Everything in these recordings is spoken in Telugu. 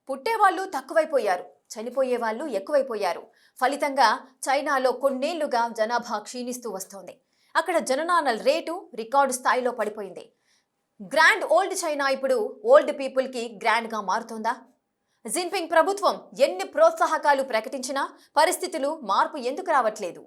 పుట్టేవాళ్ళు తక్కువైపోయారు, చనిపోయే వాళ్ళు ఎక్కువైపోయారు. ఫలితంగా చైనాలో కొన్నేళ్లుగా జనాభా క్షీణిస్తూ వస్తోంది. అక్కడ జననాల రేటు రికార్డు స్థాయిలో పడిపోయింది. గ్రాండ్ ఓల్డ్ చైనా ఇప్పుడు ఓల్డ్ పీపుల్కి గ్రాండ్గా మారుతోందా? జిన్పింగ్ ప్రభుత్వం ఎన్ని ప్రోత్సాహకాలు ప్రకటించినా పరిస్థితులు మార్పు ఎందుకు రావట్లేదు?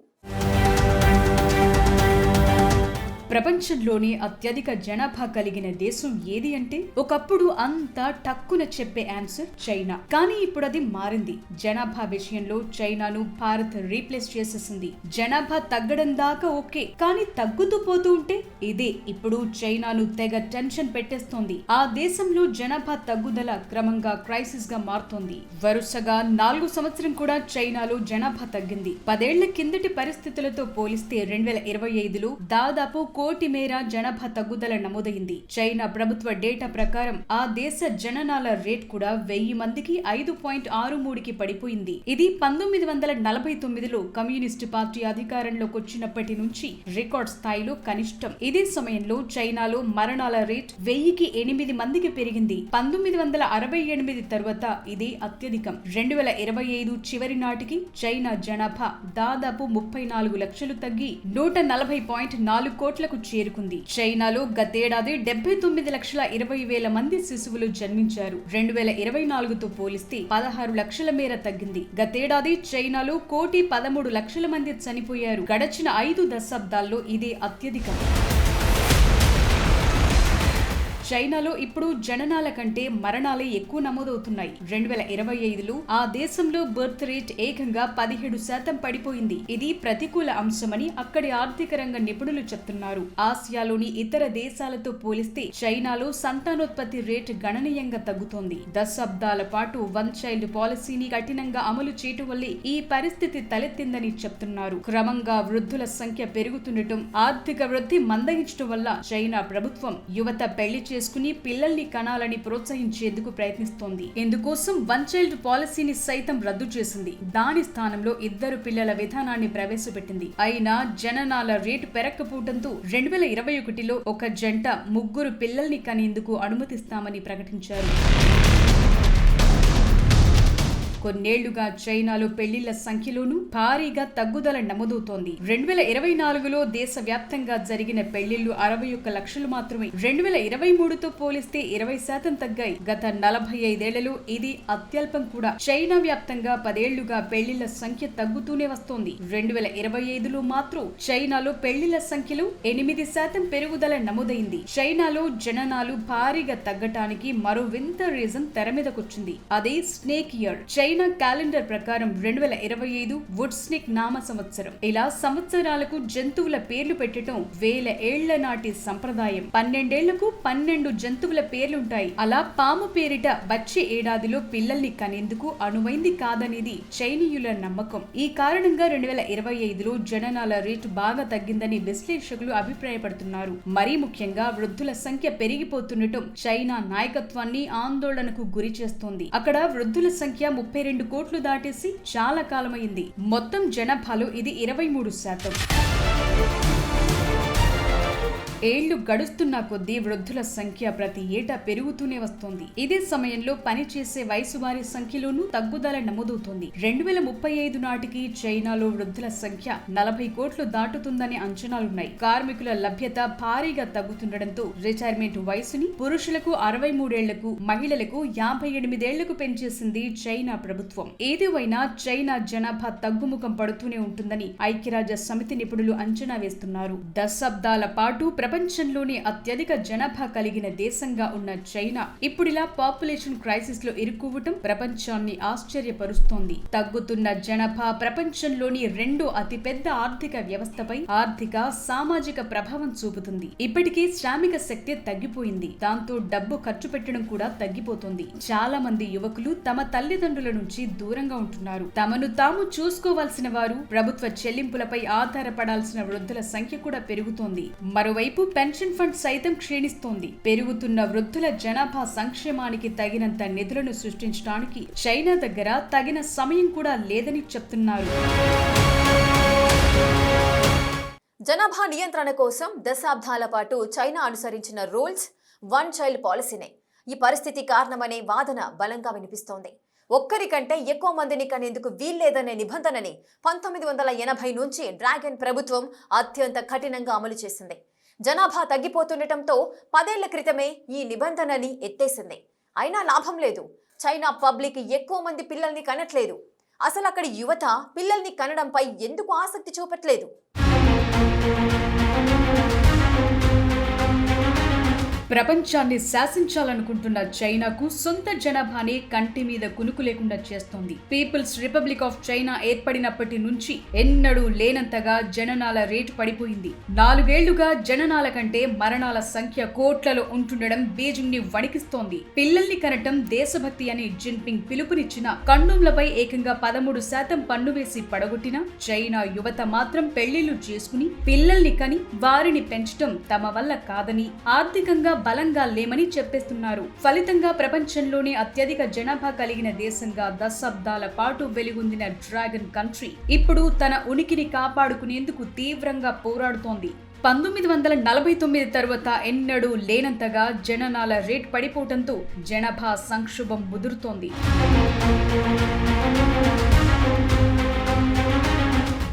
ప్రపంచంలోనే అత్యధిక జనాభా కలిగిన దేశం ఏది అంటే ఒకప్పుడు అంతా టక్కున చెప్పే ఆన్సర్ చైనా. కానీ ఇప్పుడు అది మారింది. జనాభా విషయంలో చైనాను భారత్ రీప్లేస్ చేసేసింది. జనాభా తగ్గడం దాకా ఓకే, కానీ తగ్గుతూ పోతూ ఉంటే ఇదే ఇప్పుడు చైనాను తెగ టెన్షన్ పెట్టేస్తోంది. ఆ దేశంలో జనాభా తగ్గుదల క్రమంగా క్రైసిస్ గా మారుతోంది. వరుసగా 4 సంవత్సరం కూడా చైనాలో జనాభా తగ్గింది. 10 ఏళ్ల కిందటి పరిస్థితులతో పోలిస్తే 2025లో దాదాపు 1 కోటి మేర జనాభా తగ్గుదల నమోదైంది. చైనా ప్రభుత్వ డేటా ప్రకారం ఆ దేశ జననాల రేట్ కూడా 1000 మందికి 5.63కి పడిపోయింది. ఇది 1949లో కమ్యూనిస్టు పార్టీ అధికారంలోకి వచ్చినప్పటి నుంచి రికార్డ్ స్థాయిలో కనిష్టం. ఇదే సమయంలో చైనాలో మరణాల రేట్ 1000కి 8 మందికి పెరిగింది. 1968 తర్వాత ఇది అత్యధికం. 2025 చివరి నాటికి చైనా జనాభా దాదాపు 34 లక్షలు తగ్గి 140.4 కోట్లకు చేరుకుంది. చైనాలో గతేడాది 79,20,000 మంది శిశువులు జన్మించారు. 2024తో పోలిస్తే 16 లక్షల మేర తగ్గింది. గతేడాది చైనాలో 1,13,00,000 మంది చనిపోయారు. గడచిన 5 దశాబ్దాల్లో ఇదే అత్యధికం. చైనాలో ఇప్పుడు జననాల కంటే మరణాలే ఎక్కువ నమోదవుతున్నాయి. 2025లో ఆ దేశంలో బర్త్ రేట్ ఏకంగా 17% పడిపోయింది. ఇది ప్రతికూల అంశమని అక్కడి ఆర్థిక రంగ నిపుణులు చెప్తున్నారు. ఆసియాలోని ఇతర దేశాలతో పోలిస్తే చైనాలో సంతానోత్పత్తి రేట్ గణనీయంగా తగ్గుతోంది. దశాబ్దాల పాటు వన్ చైల్డ్ పాలసీని కఠినంగా అమలు చేయటం వల్లే ఈ పరిస్థితి తలెత్తిందని చెప్తున్నారు. క్రమంగా వృద్ధుల సంఖ్య పెరుగుతుండటం, ఆర్థిక వృద్ధి మందగించడం వల్ల చైనా ప్రభుత్వం యువత పెళ్లి చేసుకుని పిల్లల్ని కనాలని ప్రోత్సహించేందుకు ప్రయత్నిస్తోంది. ఇందుకోసం వన్ చైల్డ్ పాలసీని సైతం రద్దు చేసింది. దాని స్థానంలో 2 పిల్లల విధానాన్ని ప్రవేశపెట్టింది. అయినా జననాల రేటు పెరగకపోవడంతో 2021లో ఒక జంట 3 పిల్లల్ని కనేందుకు అనుమతిస్తామని ప్రకటించారు. కొన్నేళ్లుగా చైనాలో పెళ్లిళ్ల సంఖ్యలోనూ భారీగా తగ్గుదల నమోదవుతోంది. 2024లో దేశవ్యాప్తంగా జరిగిన పెళ్లిళ్లు 61 లక్షలు మాత్రమే. 2023తో పోలిస్తే 20% తగ్గాయి. గత 45 ఏళ్లలో ఇది అత్యల్పం కూడా. చైనా వ్యాప్తంగా 10 ఏళ్లుగా పెళ్లిళ్ల సంఖ్య తగ్గుతూనే వస్తోంది. 2025లో మాత్రం చైనాలో పెళ్లిళ్ల సంఖ్యలో 8% పెరుగుదల నమోదైంది. చైనాలో జననాలు భారీగా తగ్గటానికి మరో వింత రీజన్ తెర మీదకొచ్చింది. అదే స్నేక్ ఇయర్. చైనా క్యాలెండర్ ప్రకారం 2025 వుడ్ స్నేక్ నామ సంవత్సరం. ఇలా సంవత్సరాలకు జంతువుల పేర్లు పెట్టడం 1000 ఏళ్ల నాటి సంప్రదాయం. 12 ఏళ్లకు 12 జంతువుల పేర్లుంటాయి. అలా పాము పేరిట వచ్చే ఏడాదిలో పిల్లల్ని కనేందుకు అనువైంది కాదనేది చైనీయుల నమ్మకం. ఈ కారణంగా 2025లో జననాల రేటు బాగా తగ్గిందని విశ్లేషకులు అభిప్రాయపడుతున్నారు. మరీ ముఖ్యంగా వృద్ధుల సంఖ్య పెరిగిపోతుండటం చైనా నాయకత్వాన్ని ఆందోళనకు గురి చేస్తోంది. అక్కడ వృద్ధుల సంఖ్య 32 కోట్లు దాటేసి చాలా కాలమైంది. మొత్తం జనాభాలో ఇది 23%. ఏళ్లు గడుస్తున్న కొద్దీ వృద్ధుల సంఖ్య ప్రతి ఏటా పెరుగుతూనే వస్తోంది. ఇదే సమయంలో పనిచేసే వయసు వారి సంఖ్యలోనూ తగ్గుదల నమోదవుతోంది. 2035 నాటికి చైనాలో వృద్ధుల సంఖ్య 40 కోట్లు దాటుతుందని అంచనాలున్నాయి. కార్మికుల లభ్యత భారీగా తగ్గుతుండటంతో రిటైర్మెంట్ వయసుని పురుషులకు 63 ఏళ్లకు, మహిళలకు 58 ఏళ్లకు పెంచేసింది చైనా ప్రభుత్వం. ఏదేవైనా చైనా జనాభా తగ్గుముఖం పడుతూనే ఉంటుందని ఐక్యరాజ్య సమితి నిపుణులు అంచనా వేస్తున్నారు. దశాబ్దాల పాటు ప్రపంచంలోనే అత్యధిక జనాభా కలిగిన దేశంగా ఉన్న చైనా ఇప్పుడిలా పాపులేషన్ క్రైసిస్ లో ఇరుక్కోవటం ప్రపంచాన్ని ఆశ్చర్యపరుస్తోంది. తగ్గుతున్న జనాభా ప్రపంచంలోని 2వ అతిపెద్ద ఆర్థిక వ్యవస్థపై ఆర్థిక, సామాజిక ప్రభావం చూపుతుంది. ఇప్పటికే శ్రామిక శక్తి తగ్గిపోయింది. దాంతో డబ్బు ఖర్చు పెట్టడం కూడా తగ్గిపోతుంది. చాలా మంది యువకులు తమ తల్లిదండ్రుల నుంచి దూరంగా ఉంటున్నారు. తమను తాము చూసుకోవాల్సిన వారు, ప్రభుత్వ చెల్లింపులపై ఆధారపడాల్సిన వృద్ధుల సంఖ్య కూడా పెరుగుతోంది. మరోవైపు పెన్షన్ ఫండ్ సైతం క్షీణిస్తోంది. పెరుగుతున్న వృద్ధుల జనాభా సంక్షేమానికి తగినంత నిధులను సృష్టించడానికి చైనా దగ్గర తగిన సమయం కూడా లేదని చెప్తున్నారు. జనాభా నియంత్రణ కోసం దశాబ్దాల పాటు చైనా అనుసరించిన రూల్స్ వన్ చైల్డ్ పాలసీనే. ఈ పరిస్థితి కారణమనే వాదన బలంగా వినిపిస్తోంది. ఒక్కరికంటే ఎక్కువ మందిని కనేందుకు వీల్లేదనే నిబంధనని 1980 నుంచి డ్రాగన్ ప్రభుత్వం అత్యంత కఠినంగా అమలు చేసింది. జనాభా తగ్గిపోతుండటంతో 10 ఏళ్ల క్రితమే ఈ నిబంధనని ఎత్తేసింది. అయినా లాభం లేదు. చైనా పబ్లిక్ ఎక్కువ మంది పిల్లల్ని కనట్లేదు. అసలు అక్కడి యువత పిల్లల్ని కనడంపై ఎందుకు ఆసక్తి చూపట్లేదు? ప్రపంచాన్ని శాసించాలనుకుంటున్న చైనాకు సొంత జనాభాని కంటి మీద కునుకు లేకుండా చేస్తోంది. పీపుల్స్ రిపబ్లిక్ ఆఫ్ చైనా ఏర్పడినప్పటి నుంచి ఎన్నడూ లేనంతగా జననాల రేటు పడిపోయింది. 4 ఏళ్లుగా జననాల కంటే మరణాల సంఖ్య కోట్లలో ఉంటుండడం బీజింగ్ ని వణికిస్తోంది. పిల్లల్ని కనటం దేశభక్తి అని జిన్పింగ్ పిలుపునిచ్చిన కండోమ్లపై ఏకంగా 13% పన్ను వేసి పడగొట్టిన చైనా యువత మాత్రం పెళ్లిళ్లు చేసుకుని పిల్లల్ని కని వారిని పెంచడం తమ వల్ల కాదని, ఆర్థికంగా బలంగా లేమని చెప్పేస్తున్నారు. ఫలితంగా ప్రపంచంలోనే అత్యధిక జనాభా కలిగిన దేశంగా దశాబ్దాల పాటు వెలుగొందిన డ్రాగన్ కంట్రీ ఇప్పుడు తన ఉనికిని కాపాడుకునేందుకు తీవ్రంగా పోరాడుతోంది. 1949 తర్వాత ఎన్నడూ లేనంతగా జననాల రేట్ పడిపోవడంతో జనాభా సంక్షోభం ముదురుతోంది.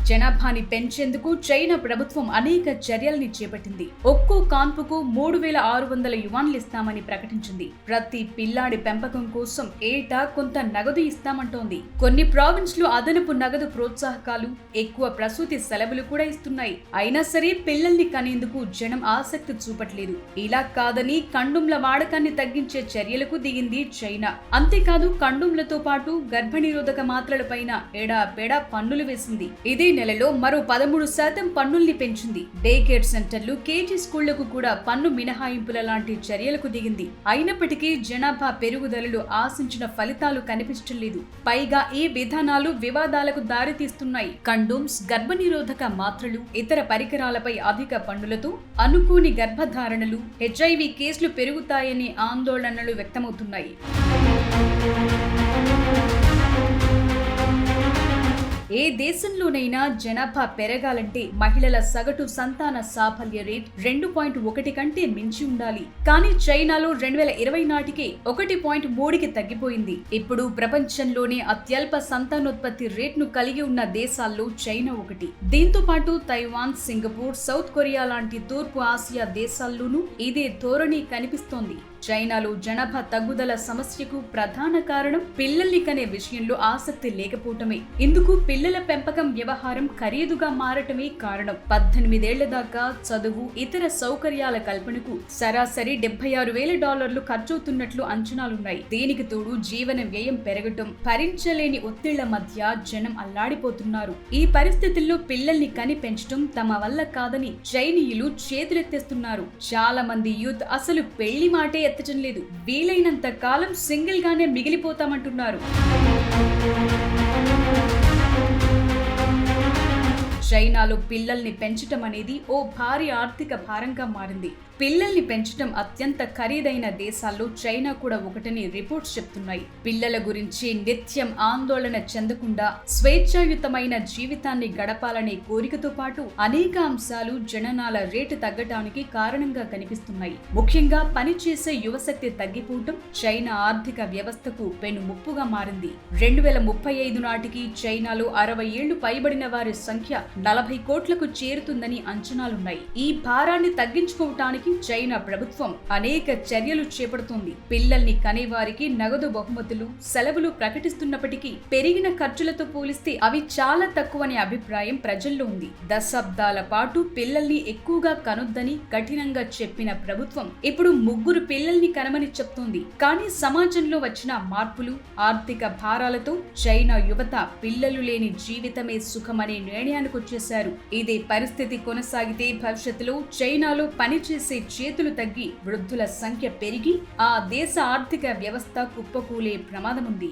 జనాభాని పెంచేందుకు చైనా ప్రభుత్వం అనేక చర్యల్ని చేపట్టింది. ఒక్కో కాన్పుకు 3600 యువాన్లు ఇస్తామని ప్రకటించింది. ప్రతి పిల్లాడి పెంపకం కోసం ఏటా కొంత నగదు ఇస్తామంటోంది. కొన్ని ప్రావిన్స్లు అదనపు నగదు ప్రోత్సాహకాలు, ఎక్కువ ప్రసూతి సెలవులు కూడా ఇస్తున్నాయి. అయినా సరే పిల్లల్ని కనేందుకు జనం ఆసక్తి చూపట్లేదు. ఇలా కాదని కండోమ్ల వాడకాన్ని తగ్గించే చర్యలకు దిగింది చైనా. అంతేకాదు కండోమ్లతో పాటు గర్భనిరోధక మాత్రలపైన ఏడాపేడా పన్నులు వేసింది. ఇదే నెలలో మరో 13% పన్నుల్ని పెంచింది. డే కేర్ సెంటర్లు, కేజీ స్కూళ్లకు కూడా పన్ను మినహాయింపుల లాంటి చర్యలకు దిగింది. అయినప్పటికీ జనాభా పెరుగుదలలు ఆశించిన ఫలితాలు కనిపించడం లేదు. పైగా ఈ విధానాలు వివాదాలకు దారితీస్తున్నాయి. కండోమ్స్, గర్భనిరోధక మాత్రలు, ఇతర పరికరాలపై అధిక పన్నులతో అనుకోని గర్భధారణలు, హెచ్ఐవి కేసులు పెరుగుతాయనే ఆందోళనలు వ్యక్తమవుతున్నాయి. ఏ దేశంలోనైనా జనాభా పెరగాలంటే మహిళల సగటు సంతాన సాఫల్య రేట్ 2.1 కంటే మించి ఉండాలి. కానీ చైనాలో 2020 నాటికే 1.3కి తగ్గిపోయింది. ఇప్పుడు ప్రపంచంలోనే అత్యల్ప సంతానోత్పత్తి రేట్ను కలిగి ఉన్న దేశాల్లో చైనా ఒకటి. దీంతో పాటు తైవాన్, సింగపూర్, సౌత్ కొరియా లాంటి తూర్పు ఆసియా దేశాల్లోనూ ఇదే ధోరణి కనిపిస్తోంది. చైనాలో జనాభా తగ్గుదల సమస్యకు ప్రధాన కారణం పిల్లల్ని కనే విషయంలో ఆసక్తి లేకపోవటమే. ఇందుకు పిల్లల పెంపకం వ్యవహారం ఖరీదుగా మారటమే కారణం. 18 ఏళ్ల దాకా చదువు, ఇతర సౌకర్యాల కల్పనకు సరాసరి $76,000 ఖర్చవుతున్నట్లు అంచనాలున్నాయి. దీనికి తోడు జీవన వ్యయం పెరగటం, భరించలేని ఒత్తిళ్ల మధ్య జనం అల్లాడిపోతున్నారు. ఈ పరిస్థితుల్లో పిల్లల్ని కని పెంచడం తమ వల్ల కాదని చైనీయులు చేతులెత్తేస్తున్నారు. చాలా మంది యూత్ అసలు పెళ్లి మాటే ఎత్తడం లేదు. వీలైనంత కాలం సింగిల్ గానే మిగిలిపోతామంటున్నారు. చైనాలో పిల్లల్ని పెంచటం అనేది ఓ భారీ ఆర్థిక భారంగా మారింది. పిల్లల్ని పెంచడం అత్యంత ఖరీదైన దేశాల్లో చైనా కూడా ఒకటని రిపోర్ట్స్ చెప్తున్నాయి. పిల్లల గురించి నిత్యం ఆందోళన చెందకుండా స్వేచ్ఛాయుతమైన జీవితాన్ని గడపాలనే కోరికతో పాటు అనేక అంశాలు జననాల రేటు తగ్గటానికి కారణంగా కనిపిస్తున్నాయి. ముఖ్యంగా పనిచేసే యువశక్తి తగ్గిపోవటం చైనా ఆర్థిక వ్యవస్థకు పెను ముప్పుగా మారింది. 2035 నాటికి చైనాలో 60 ఏళ్లు పైబడిన వారి సంఖ్య 40 కోట్లకు చేరుతుందని అంచనాలున్నాయి. ఈ భారాన్ని తగ్గించుకోవటానికి చైనా ప్రభుత్వం అనేక చర్యలు చేపడుతోంది. పిల్లల్ని కనేవారికి నగదు బహుమతులు, సెలవులు ప్రకటిస్తున్నప్పటికీ పెరిగిన ఖర్చులతో పోలిస్తే అవి చాలా తక్కువనే అభిప్రాయం ప్రజల్లో ఉంది. దశాబ్దాల పాటు పిల్లల్ని ఎక్కువగా కనొద్దని కఠినంగా చెప్పిన ప్రభుత్వం ఇప్పుడు 3 పిల్లల్ని కనమని చెప్తోంది. కానీ సమాజంలో వచ్చిన మార్పులు, ఆర్థిక భారాలతో చైనా యువత పిల్లలు లేని జీవితమే సుఖమనే నిర్ణయానికి వచ్చేశారు. ఇదే పరిస్థితి కొనసాగితే భవిష్యత్తులో చైనాలో పనిచేసే చేతులు తగ్గి వృద్ధుల సంఖ్య పెరిగి ఆ దేశ ఆర్థిక వ్యవస్థ కుప్పకూలే ప్రమాదముంది.